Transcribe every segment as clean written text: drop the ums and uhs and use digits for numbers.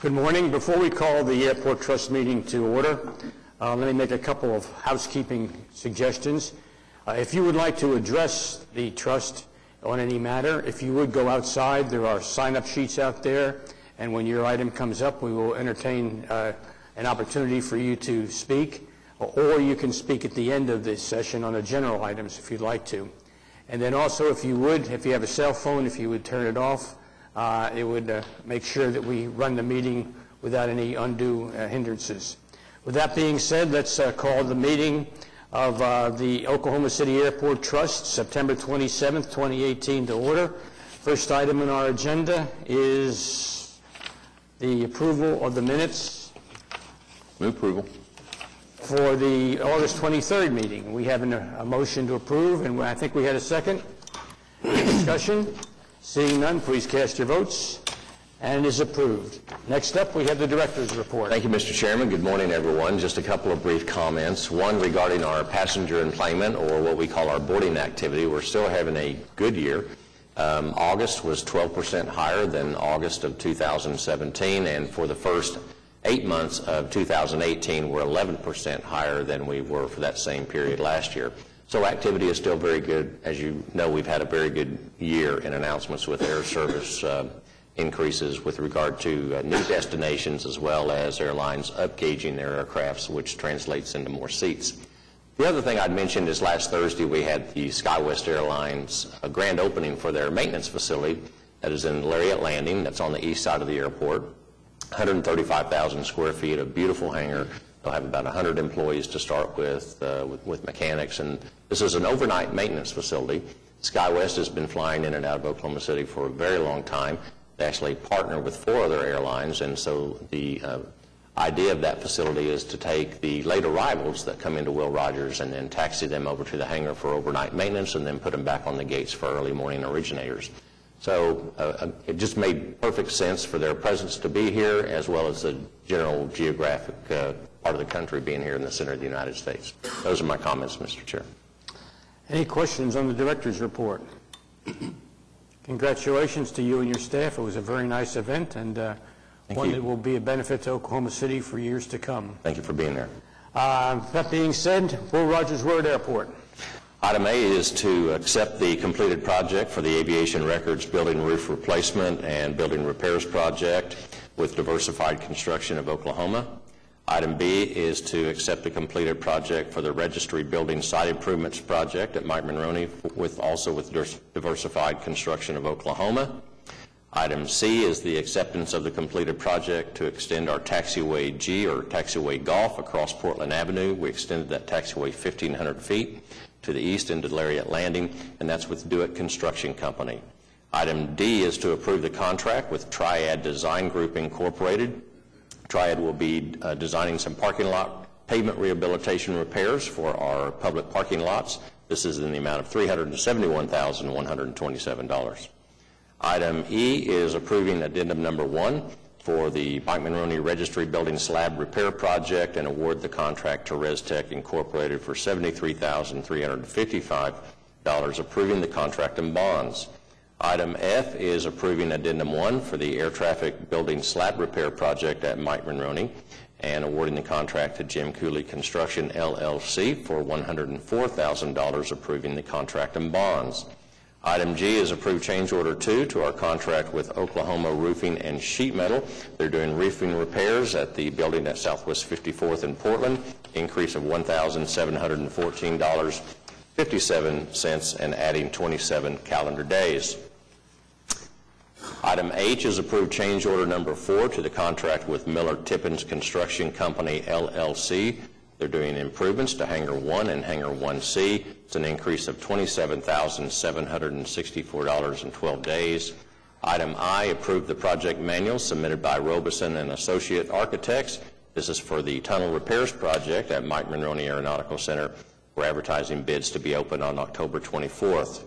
Good morning. Before we call the Airport Trust meeting to order, let me make a couple of housekeeping suggestions. If you would like to address the trust on any matter, if you would go outside, there are sign-up sheets out there, and when your item comes up, we will entertain an opportunity for you to speak, or you can speak at the end of this session on the general items if you'd like to. And then also, if you have a cell phone, if you would turn it off, it would make sure that we run the meeting without any undue hindrances. With that being said, let's call the meeting of the Oklahoma City Airport Trust, September 27th, 2018, to order. First item on our agenda is the approval of the minutes. Move approval. For the August 23rd meeting. We have a motion to approve, and I think we had a second. Any discussion? Seeing none, please cast your votes. And it is approved. Next up, we have the director's report. Thank you, Mr. Chairman. Good morning, everyone. Just a couple of brief comments. One regarding our passenger enplanement, or what we call our boarding activity. We're still having a good year. August was 12% higher than August of 2017, and for the first 8 months of 2018, we're 11% higher than we were for that same period last year. So activity is still very good. As you know, we've had a very good year in announcements with air service increases with regard to new destinations, as well as airlines upgauging their aircrafts, which translates into more seats. The other thing I'd mentioned is last Thursday we had the SkyWest Airlines grand opening for their maintenance facility that is in Lariat Landing, that's on the east side of the airport. 135,000 square feet, a beautiful hangar. They'll have about 100 employees to start with mechanics, and this is an overnight maintenance facility. SkyWest has been flying in and out of Oklahoma City for a very long time. They actually partner with 4 other airlines, and so the idea of that facility is to take the late arrivals that come into Will Rogers and then taxi them over to the hangar for overnight maintenance and then put them back on the gates for early morning originators. So it just made perfect sense for their presence to be here, as well as the general geographic part of the country being here in the center of the United States. Those are my comments, Mr. Chair. Any questions on the director's report? Congratulations to you and your staff. It was a very nice event, and one that will be a benefit to Oklahoma City for years to come. Thank you for being there. That being said, Will Rogers Road Airport. Item A is to accept the completed project for the Aviation Records Building Roof Replacement and Building Repairs Project with Diversified Construction of Oklahoma. Item B is to accept a completed project for the Registry Building Site Improvements Project at Mike Monroney also with Diversified Construction of Oklahoma. Item C is the acceptance of the completed project to extend our Taxiway G, or Taxiway Golf, across Portland Avenue. We extended that taxiway 1,500 feet to the east into Lariat Landing, and that's with Do-It Construction Company. Item D is to approve the contract with Triad Design Group Incorporated. Triad will be designing some parking lot pavement rehabilitation repairs for our public parking lots. This is in the amount of $371,127. Item E is approving addendum number 1 for the Mike Monroney Registry Building Slab Repair Project and award the contract to ResTech Incorporated for $73,355, approving the contract and bonds. Item F is approving addendum 1 for the Air Traffic Building Slab Repair Project at Mike Monroney and awarding the contract to Jim Cooley Construction, LLC for $104,000, approving the contract and bonds. Item G is approved change order 2 to our contract with Oklahoma Roofing and Sheet Metal. They're doing roofing repairs at the building at Southwest 54th in Portland, increase of $1,714.57 and adding 27 calendar days. Item H is approved change order number 4 to the contract with Miller Tippins Construction Company, LLC. They're doing improvements to Hangar 1 and Hangar 1C. It's an increase of $27,764.12 days. Item I, approved the project manual submitted by Robeson and Associate Architects. This is for the tunnel repairs project at Mike Monroney Aeronautical Center. We're advertising bids to be open on October 24th.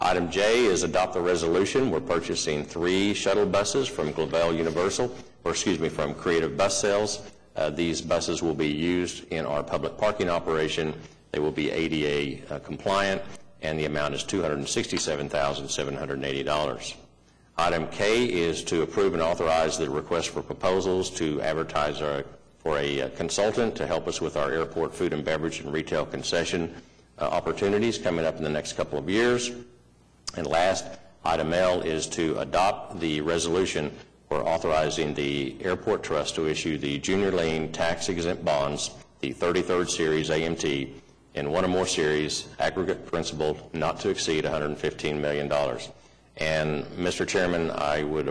Item J is adopt the resolution. We're purchasing 3 shuttle buses from from Creative Bus Sales. These buses will be used in our public parking operation. They will be ADA compliant, and the amount is $267,780. Item K is to approve and authorize the request for proposals to advertise for a consultant to help us with our airport food and beverage and retail concession opportunities coming up in the next couple of years. And last, item L is to adopt the resolution for authorizing the Airport Trust to issue the junior lien tax-exempt bonds, the 33rd Series AMT, in one or more series, aggregate principal not to exceed $115 million. And, Mr. Chairman, I would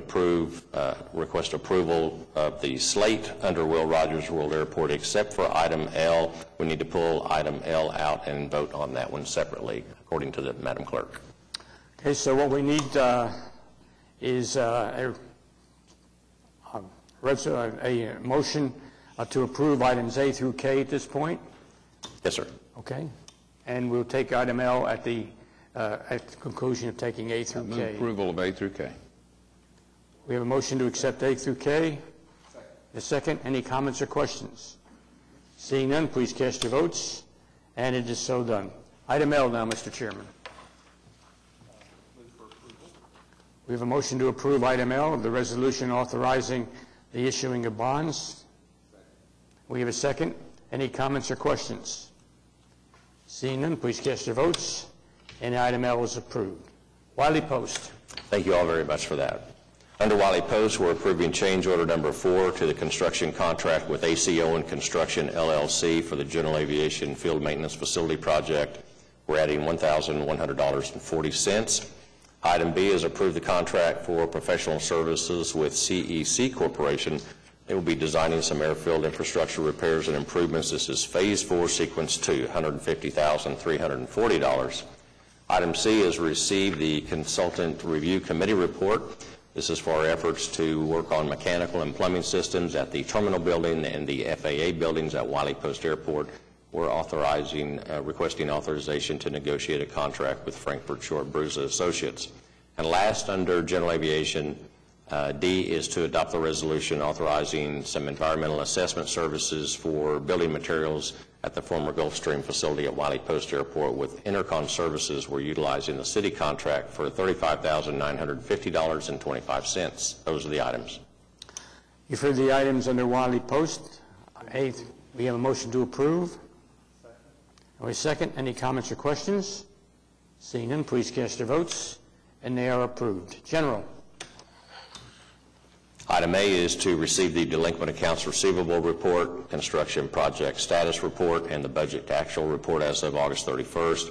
request approval of the slate under Will Rogers World Airport, except for item L. We need to pull item L out and vote on that one separately, according to the Madam Clerk. Okay, so what we need is a motion to approve items A through K at this point. Yes, sir. Okay, and we'll take item L at the conclusion of taking A through K. Move approval of A through K. We have a motion to accept A through K. A second. Any comments or questions? Seeing none, please cast your votes. And it is so done. Item L now, Mr. Chairman. We have a motion to approve item L of the resolution authorizing the issuing of bonds. We have a second. Any comments or questions? Seeing none, please cast your votes. And item L is approved. Wiley Post. Thank you all very much for that. Under Wiley Post, we're approving change order number 4 to the construction contract with ACO and Construction LLC for the General Aviation Field Maintenance Facility Project. We're adding $1,100.40. Item B is approve the contract for professional services with CEC Corporation. They will be designing some airfield infrastructure repairs and improvements. This is Phase 4, Sequence 2, $150,340. Item C is receive the Consultant Review Committee report. This is for our efforts to work on mechanical and plumbing systems at the terminal building and the FAA buildings at Wiley Post Airport. We're requesting authorization to negotiate a contract with Frankfurt Short Bruza Associates. And last, under General Aviation, D is to adopt the resolution authorizing some environmental assessment services for building materials at the former Gulfstream facility at Wiley Post Airport. With Intercon Services, we're utilizing the city contract for $35,950.25. Those are the items. You've heard the items under Wiley Post. A, we have a motion to approve. And we second. Any comments or questions? Seeing none, please cast your votes. And they are approved. General. Item A is to receive the delinquent accounts receivable report, construction project status report, and the budget to actual report as of August 31st.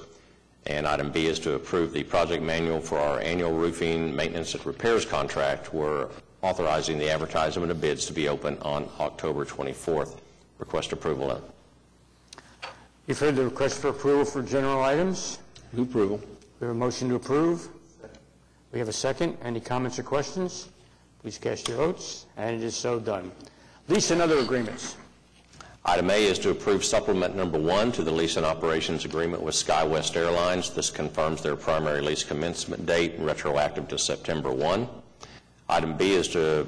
And item B is to approve the project manual for our annual roofing maintenance and repairs contract. We're authorizing the advertisement of bids to be open on October 24th. Request approval. You've heard the request for approval for general items. Move approval. We have a motion to approve. We have a second. Any comments or questions? Please cast your votes, and it is so done. Lease and other agreements. Item A is to approve supplement number 1 to the lease and operations agreement with SkyWest Airlines. This confirms their primary lease commencement date, retroactive to September 1. Item B is to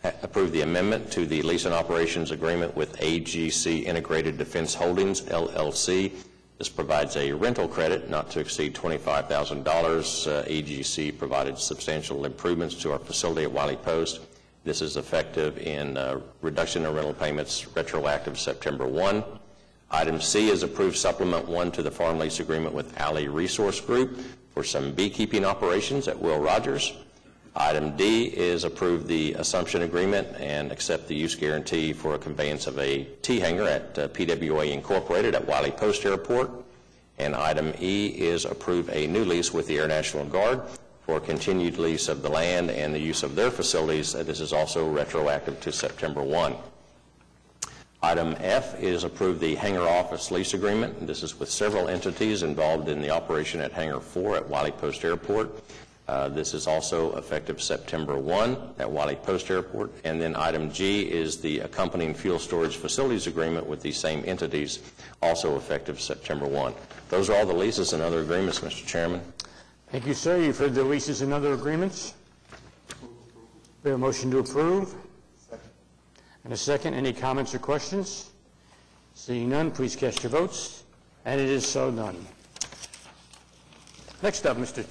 approve the amendment to the lease and operations agreement with AGC Integrated Defense Holdings, LLC. This provides a rental credit not to exceed $25,000. AGC provided substantial improvements to our facility at Wiley Post. This is effective in reduction of rental payments retroactive September 1. Item C is approved supplement 1 to the farm lease agreement with Alley Resource Group for some beekeeping operations at Will Rogers. Item D is approve the assumption agreement and accept the use guarantee for a conveyance of a T-hanger at PWA Incorporated at Wiley Post Airport. And item E is approve a new lease with the Air National Guard for continued lease of the land and the use of their facilities. This is also retroactive to September 1. Item F is approve the hangar office lease agreement. This is with several entities involved in the operation at Hangar 4 at Wiley Post Airport. This is also effective September 1 at Wiley Post Airport. And then item G is the accompanying fuel storage facilities agreement with these same entities, also effective September 1. Those are all the leases and other agreements, Mr. Chairman. Thank you, sir. You've heard the leases and other agreements. We have a motion to approve. Second. And a second. Any comments or questions? Seeing none, please cast your votes. And it is so done. Next up, Mr.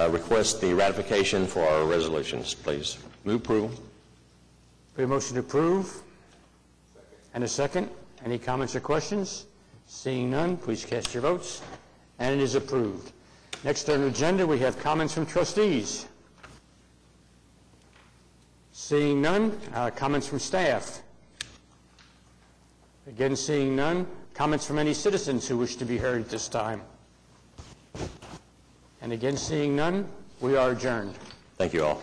request the ratification for our resolutions, please. Move approval. We have a motion to approve. And a second. Any comments or questions? Seeing none, please cast your votes. And it is approved. Next on the agenda, we have comments from trustees. Seeing none, comments from staff. Again, seeing none, comments from any citizens who wish to be heard at this time. And again, seeing none, we are adjourned. Thank you all.